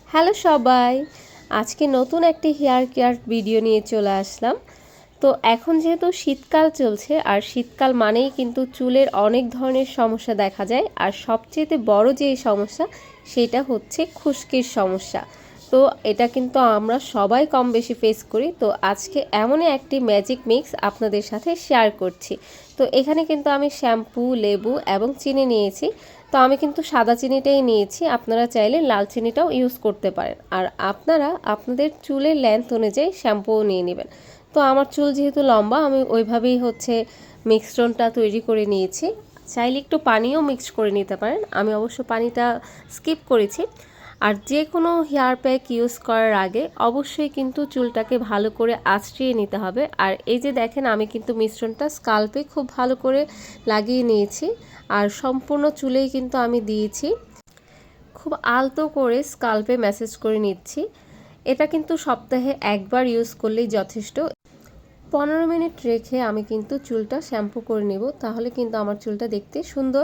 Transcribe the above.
Hello সবাই, আজকে নতুন একটি হেয়ার কেয়ার ভিডিও নিয়ে চলে আসলাম। তো এখন যেহেতু শীতকাল চলছে, আর শীতকাল মানেই কিন্তু চুলের অনেক ধরনের সমস্যা দেখা যায়। আর সবচেয়ে বড় যে সমস্যা সেটা হচ্ছে খুশকির সমস্যা। তো এটা কিন্তু আমরা সবাই কম বেশি ফেস করি। তো আজকে এমনই একটি ম্যাজিক মিক্স আপনাদের সাথে শেয়ার করছি। তো এখানে কিন্তু আমি শ্যাম্পু, লেবু এবং চিনি নিয়েছি। তো আমি কিন্তু সাদা চিনিটাই নিয়েছি, আপনারা চাইলে লাল চিনিটাও ইউজ করতে পারেন। আর আপনারা আপনাদের চুলের লেন্থ অনুযায়ী শ্যাম্পুও নিয়ে নেবেন। তো আমার চুল যেহেতু লম্বা, আমি ওইভাবেই মিক্সচারটা তৈরি করে নিয়েছি। চাইলে একটু পানিও মিক্স করে নিতে পারেন, আমি অবশ্য পানিটা স্কিপ করেছি। আর যে কোনো হেয়ার প্যাক ইউজ করার আগে অবশ্যই কিন্তু চুলটাকে ভালো করে আঁচড়িয়ে নিতে হবে। আর এই যে দেখেন, আমি কিন্তু মিশ্রণটা স্কাল্পে খুব ভালো করে লাগিয়ে নিয়েছি, আর সম্পূর্ণ চুলেই কিন্তু আমি দিয়েছি। খুব আলতো করে স্কাল্পে ম্যাসেজ করে নিচ্ছি। এটা কিন্তু সপ্তাহে একবার ইউজ করলেই যথেষ্ট। 15 মিনিট রেখে আমি কিন্তু চুলটা শ্যাম্পু করে নেব, তাহলে কিন্তু আমার চুলটা দেখতে সুন্দর